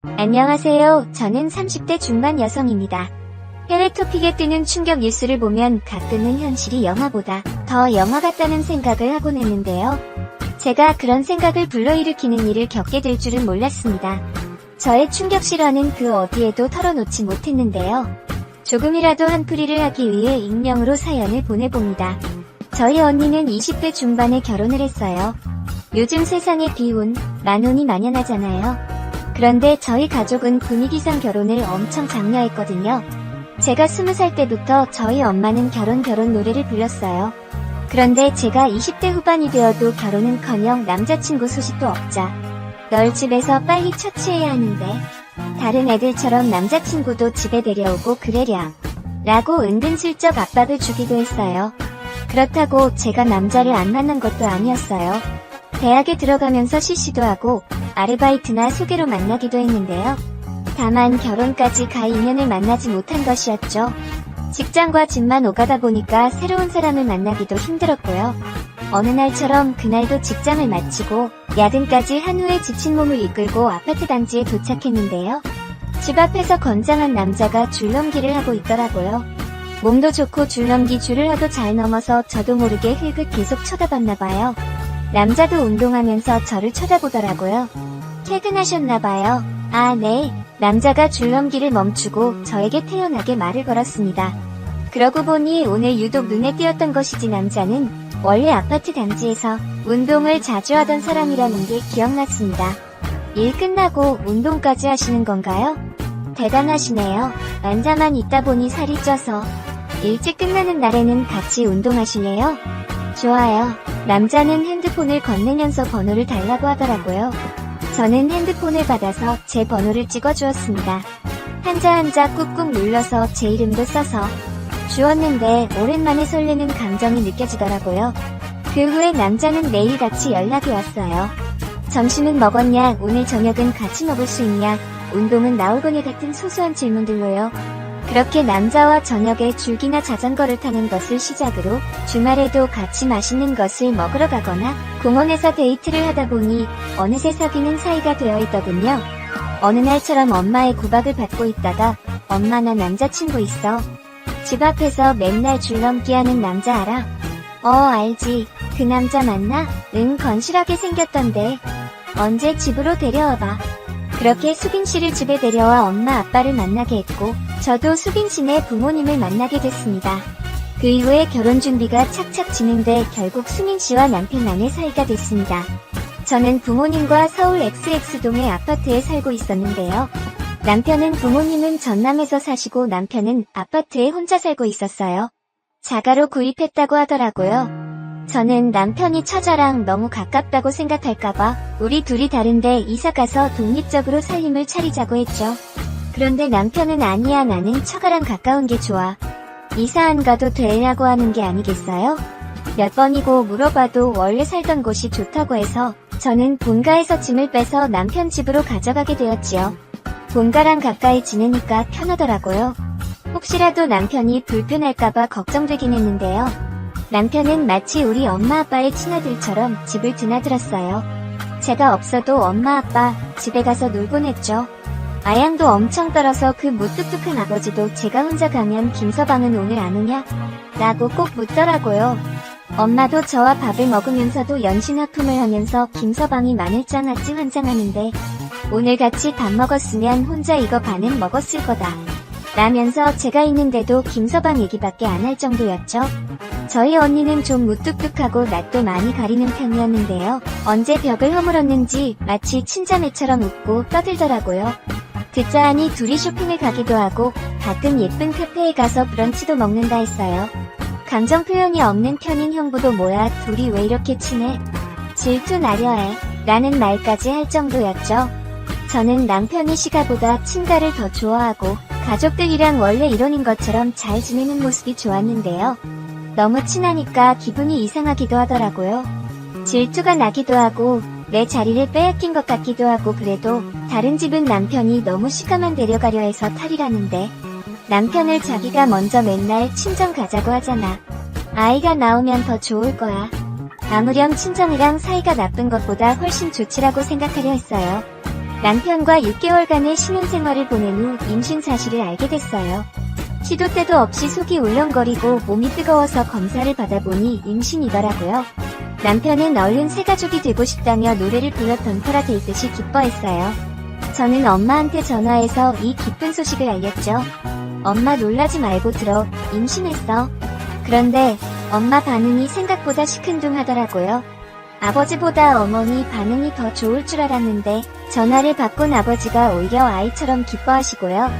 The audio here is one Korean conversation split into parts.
안녕하세요. 저는 30대 중반 여성입니다. 해외 토픽에 뜨는 충격 뉴스를 보면 가끔은 현실이 영화보다 더 영화 같다는 생각을 하곤 했는데요. 제가 그런 생각을 불러일으키는 일을 겪게 될 줄은 몰랐습니다. 저의 충격 실화는 그 어디에도 털어놓지 못했는데요. 조금이라도 한풀이를 하기 위해 익명으로 사연을 보내봅니다. 저희 언니는 20대 중반에 결혼을 했어요. 요즘 세상에 비혼, 만혼이 만연하잖아요. 그런데 저희 가족은 분위기상 결혼을 엄청 장려했거든요. 제가 20살 때부터 저희 엄마는 결혼 노래를 불렀어요. 그런데 제가 20대 후반이 되어도 결혼은커녕 남자친구 소식도 없자 널 집에서 빨리 처치해야 하는데 다른 애들처럼 남자친구도 집에 데려오고 그래랴 라고 은근슬쩍 압박을 주기도 했어요. 그렇다고 제가 남자를 안 만난 것도 아니었어요. 대학에 들어가면서 실시도 하고 아르바이트나 소개로 만나기도 했는데요. 다만 결혼까지 갈 인연을 만나지 못한 것이었죠. 직장과 집만 오가다 보니까 새로운 사람을 만나기도 힘들었고요. 어느 날처럼 그날도 직장을 마치고 야근까지 한 후에 지친 몸을 이끌고 아파트 단지에 도착했는데요. 집 앞에서 건장한 남자가 줄넘기를 하고 있더라고요. 몸도 좋고 줄을 하도 잘 넘어서 저도 모르게 흘끗 계속 쳐다봤나봐요. 남자도 운동하면서 저를 쳐다보더라고요. 퇴근하셨나봐요. 아, 네. 남자가 줄넘기를 멈추고 저에게 태연하게 말을 걸었습니다. 그러고 보니 오늘 유독 눈에 띄었던 것이지 남자는 원래 아파트 단지에서 운동을 자주 하던 사람이라는 게 기억났습니다. 일 끝나고 운동까지 하시는 건가요? 대단하시네요. 앉아만 있다 보니 살이 쪄서. 일찍 끝나는 날에는 같이 운동하실래요? 좋아요. 남자는 핸드폰을 건네면서 번호를 달라고 하더라고요. 저는 핸드폰을 받아서 제 번호를 찍어주었습니다. 한자 꾹꾹 눌러서 제 이름도 써서 주었는데 오랜만에 설레는 감정이 느껴지더라고요. 그 후에 남자는 매일 같이 연락이 왔어요. 점심은 먹었냐, 오늘 저녁은 같이 먹을 수 있냐, 운동은 나올 거냐 같은 소소한 질문들로요. 그렇게 남자와 저녁에 줄기나 자전거를 타는 것을 시작으로 주말에도 같이 맛있는 것을 먹으러 가거나 공원에서 데이트를 하다 보니 어느새 사귀는 사이가 되어 있더군요. 어느 날처럼 엄마의 구박을 받고 있다가 엄마 나 남자친구 있어. 집 앞에서 맨날 줄넘기 하는 남자 알아? 알지. 그 남자 맞나? 응, 건실하게 생겼던데. 언제 집으로 데려와봐. 그렇게 수빈 씨를 집에 데려와 엄마 아빠를 만나게 했고 저도 수빈 씨네 부모님을 만나게 됐습니다. 그 이후에 결혼 준비가 착착 진행돼 결국 수민 씨와 남편 아내 사이가 됐습니다. 저는 부모님과 서울 XX동의 아파트에 살고 있었는데요. 남편은 부모님은 전남에서 사시고 남편은 아파트에 혼자 살고 있었어요. 자가로 구입했다고 하더라고요. 저는 남편이 처자랑 너무 가깝다고 생각할까봐 우리 둘이 다른데 이사가서 독립적으로 살림을 차리자고 했죠. 그런데 남편은 아니야 나는 처가랑 가까운 게 좋아. 이사 안 가도 되냐고 하는 게 아니겠어요? 몇 번이고 물어봐도 원래 살던 곳이 좋다고 해서 저는 본가에서 짐을 빼서 남편 집으로 가져가게 되었지요. 본가랑 가까이 지내니까 편하더라고요. 혹시라도 남편이 불편할까봐 걱정되긴 했는데요. 남편은 마치 우리 엄마 아빠의 친아들처럼 집을 드나들었어요. 제가 없어도 엄마 아빠 집에 가서 놀곤 했죠. 아양도 엄청 떨어서 그 무뚝뚝한 아버지도 제가 혼자 가면 김서방은 오늘 안 오냐? 라고 꼭 묻더라고요. 엄마도 저와 밥을 먹으면서도 연신하품을 하면서 김서방이 마늘장아찌 환장하는데 오늘 같이 밥 먹었으면 혼자 이거 반은 먹었을 거다. 라면서 제가 있는데도 김서방 얘기밖에 안 할 정도였죠. 저희 언니는 좀 무뚝뚝하고 낯도 많이 가리는 편이었는데요. 언제 벽을 허물었는지 마치 친자매처럼 웃고 떠들더라고요. 듣자 하니 둘이 쇼핑을 가기도 하고 가끔 예쁜 카페에 가서 브런치도 먹는다 했어요. 감정 표현이 없는 편인 형부도 뭐야 둘이 왜 이렇게 친해? 질투 나려 해 라는 말까지 할 정도였죠. 저는 남편이 시가보다 친가를 더 좋아하고 가족들이랑 원래 이론인 것처럼 잘 지내는 모습이 좋았는데요. 너무 친하니까 기분이 이상하기도 하더라고요. 질투가 나기도 하고 내 자리를 빼앗긴 것 같기도 하고 그래도 다른 집은 남편이 너무 시가만 데려가려 해서 탈이라는데 남편을 자기가 먼저 맨날 친정 가자고 하잖아. 아이가 나오면 더 좋을 거야. 아무렴 친정이랑 사이가 나쁜 것보다 훨씬 좋지라고 생각하려 했어요. 남편과 6개월간의 신혼생활을 보낸 후 임신 사실을 알게 됐어요. 시도 때도 없이 속이 울렁거리고 몸이 뜨거워서 검사를 받아보니 임신이더라고요. 남편은 얼른 새가족이 되고 싶다며 노래를 불러 덩터라 될 듯이 기뻐했어요. 저는 엄마한테 전화해서 이 기쁜 소식을 알렸죠. 엄마 놀라지 말고 들어, 임신했어. 그런데 엄마 반응이 생각보다 시큰둥하더라고요. 아버지보다 어머니 반응이 더 좋을 줄 알았는데 전화를 받곤 아버지가 오히려 아이처럼 기뻐하시고요.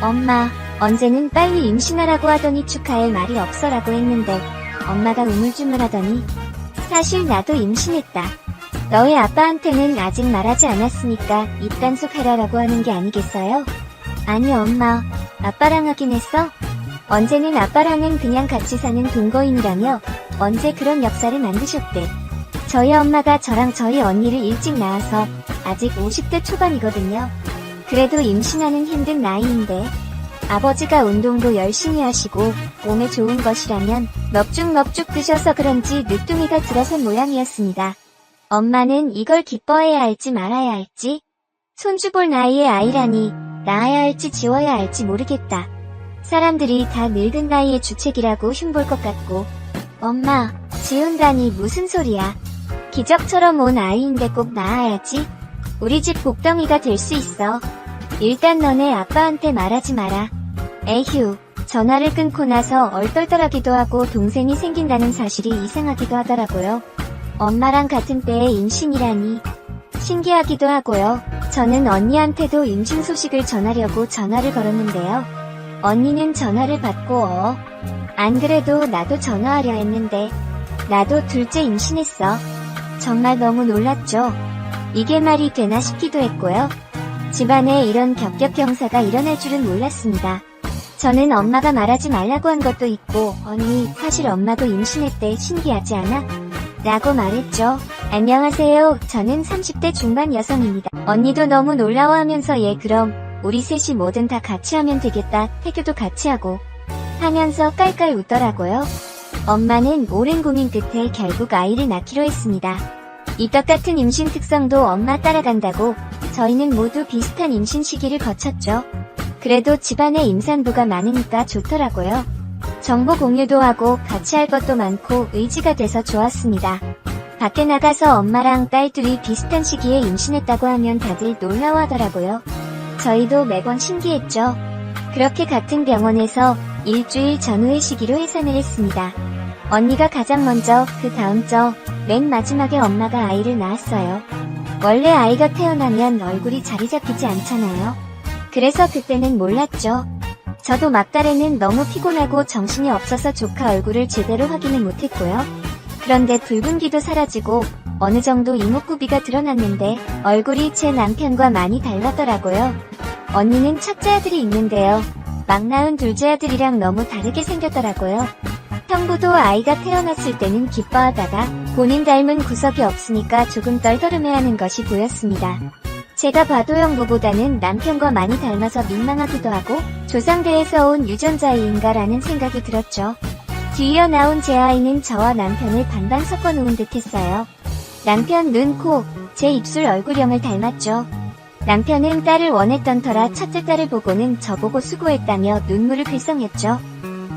엄마, 언제는 빨리 임신하라고 하더니 축하할 말이 없어라고 했는데 엄마가 우물쭈물하더니 사실 나도 임신했다. 너희 아빠한테는 아직 말하지 않았으니까 입단속하라라고 하는 게 아니겠어요? 아니 엄마, 아빠랑 하긴 했어? 언제는 아빠랑은 그냥 같이 사는 동거인이라며 언제 그런 역사를 만드셨대. 저희 엄마가 저랑 저희 언니를 일찍 낳아서 아직 50대 초반이거든요. 그래도 임신하는 힘든 나이인데 아버지가 운동도 열심히 하시고 몸에 좋은 것이라면 넙죽넙죽 드셔서 그런지 늦둥이가 들어선 모양이었습니다. 엄마는 이걸 기뻐해야 할지 말아야 할지, 손주 볼 나이의 아이라니 낳아야 할지 지워야 할지 모르겠다. 사람들이 다 늙은 나이의 주책이라고 흉볼 것 같고 엄마, 지운다니 무슨 소리야. 기적처럼 온 아이인데 꼭 낳아야지. 우리 집 복덩이가 될 수 있어. 일단 너네 아빠한테 말하지 마라. 에휴, 전화를 끊고 나서 얼떨떨하기도 하고 동생이 생긴다는 사실이 이상하기도 하더라고요. 엄마랑 같은 때에 임신이라니 신기하기도 하고요. 저는 언니한테도 임신 소식을 전하려고 전화를 걸었는데요. 언니는 전화를 받고 안 그래도 나도 전화하려 했는데 나도 둘째 임신했어. 정말 너무 놀랐죠. 이게 말이 되나 싶기도 했고요. 집안에 이런 겹겹 형사가 일어날 줄은 몰랐습니다. 저는 엄마가 말하지 말라고 한 것도 있고 언니 사실 엄마도 임신했대 신기하지 않아? 라고 말했죠. 안녕하세요. 저는 30대 중반 여성입니다. 언니도 너무 놀라워하면서 그럼 우리 셋이 뭐든 다 같이 하면 되겠다. 태교도 같이 하고 하면서 깔깔 웃더라고요. 엄마는 오랜 고민 끝에 결국 아이를 낳기로 했습니다. 이 떡같은 임신 특성도 엄마 따라간다고 저희는 모두 비슷한 임신 시기를 거쳤죠. 그래도 집안에 임산부가 많으니까 좋더라고요. 정보 공유도 하고 같이 할 것도 많고 의지가 돼서 좋았습니다. 밖에 나가서 엄마랑 딸 둘이 비슷한 시기에 임신했다고 하면 다들 놀라워하더라고요. 저희도 매번 신기했죠. 그렇게 같은 병원에서 일주일 전후의 시기로 해산을 했습니다. 언니가 가장 먼저 그 다음 맨 마지막에 엄마가 아이를 낳았어요. 원래 아이가 태어나면 얼굴이 자리 잡히지 않잖아요. 그래서 그때는 몰랐죠. 저도 막달에는 너무 피곤하고 정신이 없어서 조카 얼굴을 제대로 확인을 못했고요. 그런데 붉은기도 사라지고 어느 정도 이목구비가 드러났는데 얼굴이 제 남편과 많이 달랐더라고요. 언니는 첫째 아들이 있는데요. 막 낳은 둘째 아들이랑 너무 다르게 생겼더라고요. 형부도 아이가 태어났을 때는 기뻐하다가 본인 닮은 구석이 없으니까 조금 떨떠름해하는 것이 보였습니다. 제가 봐도 형부보다는 남편과 많이 닮아서 민망하기도 하고 조상대에서 온 유전자인가라는 생각이 들었죠. 뒤이어 나온 제 아이는 저와 남편을 반반 섞어놓은 듯했어요. 남편 눈, 코, 제 입술, 얼굴형을 닮았죠. 남편은 딸을 원했던 터라 첫째 딸을 보고는 저보고 수고했다며 눈물을 글썽였죠.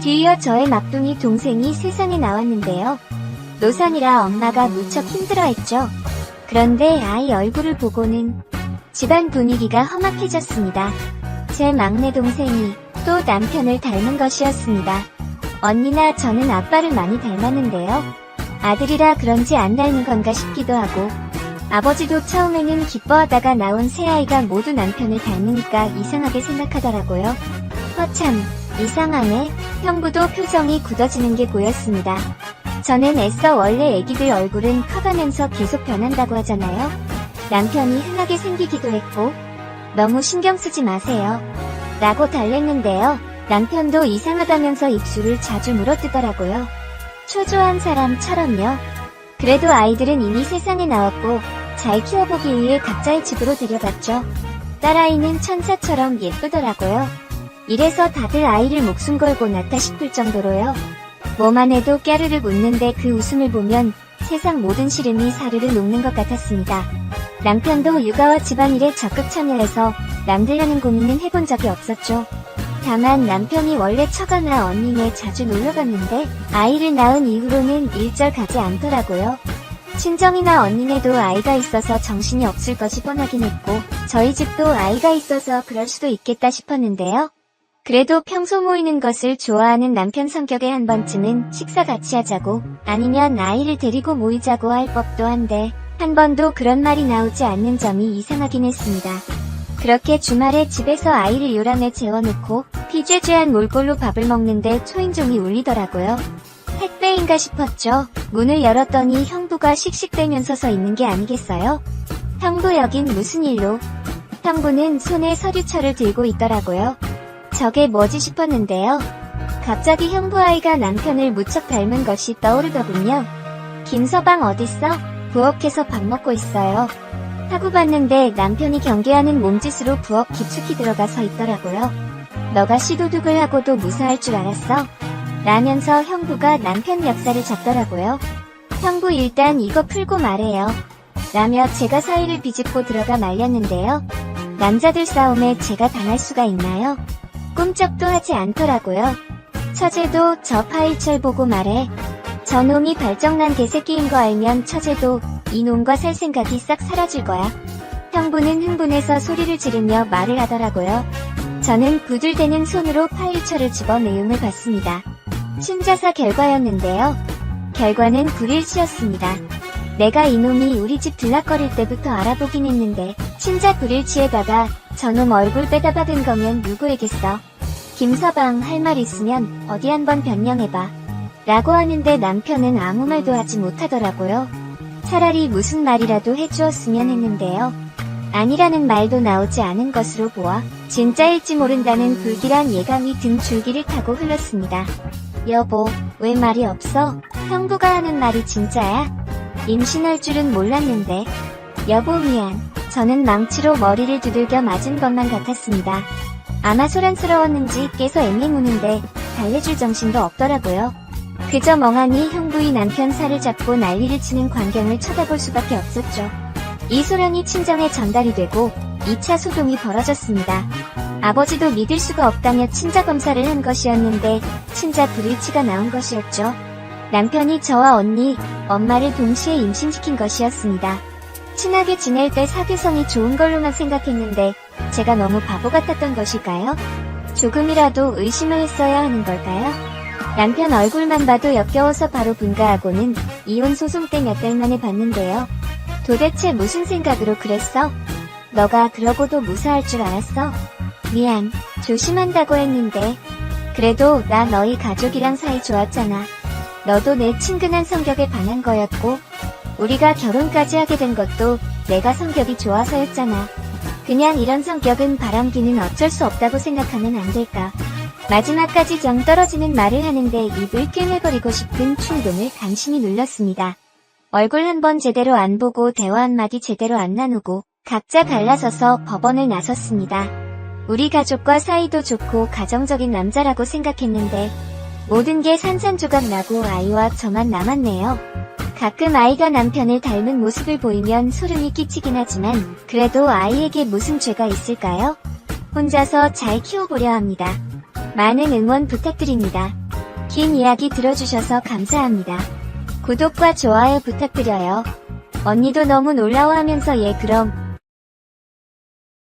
뒤이어 저의 막둥이 동생이 세상에 나왔는데요. 노산이라 엄마가 무척 힘들어했죠. 그런데 아이 얼굴을 보고는 집안 분위기가 험악해졌습니다. 제 막내 동생이 또 남편을 닮은 것이었습니다. 언니나 저는 아빠를 많이 닮았는데요. 아들이라 그런지 안 닮은 건가 싶기도 하고 아버지도 처음에는 기뻐하다가 나온 새 아이가 모두 남편을 닮으니까 이상하게 생각하더라고요. 허참, 이상하네. 형부도 표정이 굳어지는 게 보였습니다. 저는 애써 원래 애기들 얼굴은 커가면서 계속 변한다고 하잖아요. 남편이 흔하게 생기기도 했고 너무 신경 쓰지 마세요. 라고 달랬는데요. 남편도 이상하다면서 입술을 자주 물어뜯더라고요. 초조한 사람처럼요. 그래도 아이들은 이미 세상에 나왔고 잘 키워보기 위해 각자의 집으로 데려갔죠. 딸아이는 천사처럼 예쁘더라고요. 이래서 다들 아이를 목숨 걸고 낳다 싶을 정도로요. 뭐만 해도 깨르륵 웃는데 그 웃음을 보면 세상 모든 시름이 사르르 녹는 것 같았습니다. 남편도 육아와 집안일에 적극 참여해서 남들라는 고민은 해본 적이 없었죠. 다만 남편이 원래 처가나 언니네 자주 놀러갔는데 아이를 낳은 이후로는 일절 가지 않더라고요. 친정이나 언니네도 아이가 있어서 정신이 없을 것이 뻔하긴 했고 저희 집도 아이가 있어서 그럴 수도 있겠다 싶었는데요. 그래도 평소 모이는 것을 좋아하는 남편 성격에 한 번쯤은 식사 같이 하자고 아니면 아이를 데리고 모이자고 할 법도 한데 한 번도 그런 말이 나오지 않는 점이 이상하긴 했습니다. 그렇게 주말에 집에서 아이를 요람에 재워놓고 피죄죄한 몰골로 밥을 먹는데 초인종이 울리더라고요. 택배인가 싶었죠. 문을 열었더니 형부가 씩씩대면서 서 있는 게 아니겠어요? 형부 여긴 무슨 일로? 형부는 손에 서류철을 들고 있더라고요. 저게 뭐지 싶었는데요. 갑자기 형부 아이가 남편을 무척 닮은 것이 떠오르더군요. 김서방 어딨어? 부엌에서 밥 먹고 있어요. 하고 봤는데 남편이 경계하는 몸짓으로 부엌 깊숙이 들어가 서 있더라고요. 너가 시도둑을 하고도 무사할 줄 알았어? 라면서 형부가 남편 멱살을 잡더라고요. 형부 일단 이거 풀고 말해요. 라며 제가 사이를 비집고 들어가 말렸는데요. 남자들 싸움에 제가 당할 수가 있나요? 꿈쩍도 하지 않더라고요. 처제도 저 파일철 보고 말해. 저놈이 발정난 개새끼인 거 알면 처제도 이놈과 살 생각이 싹 사라질 거야. 형부는 흥분해서 소리를 지르며 말을 하더라고요. 저는 부들대는 손으로 파일철을 집어 내용을 봤습니다. 신자사 결과였는데요. 결과는 불일치였습니다. 내가 이놈이 우리 집 들락거릴 때부터 알아보긴 했는데 진짜 불일치에다가 저놈 얼굴 빼다 박은 거면 누구에겠어. 김서방 할 말 있으면 어디 한번 변명해봐. 라고 하는데 남편은 아무 말도 하지 못하더라고요. 차라리 무슨 말이라도 해주었으면 했는데요. 아니라는 말도 나오지 않은 것으로 보아 진짜일지 모른다는 불길한 예감이 등 줄기를 타고 흘렀습니다. 여보, 왜 말이 없어? 형부가 하는 말이 진짜야? 임신할 줄은 몰랐는데. 여보 미안. 저는 망치로 머리를 두들겨 맞은 것만 같았습니다. 아마 소란스러웠는지 깨서 앵앵 우는데 달래줄 정신도 없더라고요. 그저 멍하니 형부의 남편 살을 잡고 난리를 치는 광경을 쳐다볼 수밖에 없었죠. 이 소란이 친정에 전달이 되고 2차 소동이 벌어졌습니다. 아버지도 믿을 수가 없다며 친자 검사를 한 것이었는데 친자 불일치가 나온 것이었죠. 남편이 저와 언니, 엄마를 동시에 임신시킨 것이었습니다. 친하게 지낼 때 사교성이 좋은 걸로만 생각했는데 제가 너무 바보 같았던 것일까요? 조금이라도 의심을 했어야 하는 걸까요? 남편 얼굴만 봐도 역겨워서 바로 분가하고는 이혼 소송 때 몇 달 만에 봤는데요. 도대체 무슨 생각으로 그랬어? 너가 그러고도 무사할 줄 알았어? 미안, 조심한다고 했는데. 그래도 나 너희 가족이랑 사이 좋았잖아. 너도 내 친근한 성격에 반한 거였고 우리가 결혼까지 하게 된 것도 내가 성격이 좋아서였잖아. 그냥 이런 성격은 바람기는 어쩔 수 없다고 생각하면 안 될까. 마지막까지 정 떨어지는 말을 하는데 입을 꿰매버리고 싶은 충동을 간신히 눌렀습니다. 얼굴 한번 제대로 안 보고 대화 한마디 제대로 안 나누고 각자 갈라서서 법원을 나섰습니다. 우리 가족과 사이도 좋고 가정적인 남자라고 생각했는데 모든 게 산산조각 나고 아이와 저만 남았네요. 가끔 아이가 남편을 닮은 모습을 보이면 소름이 끼치긴 하지만 그래도 아이에게 무슨 죄가 있을까요? 혼자서 잘 키워보려 합니다. 많은 응원 부탁드립니다. 긴 이야기 들어주셔서 감사합니다. 구독과 좋아요 부탁드려요. 언니도 너무 놀라워하면서 그럼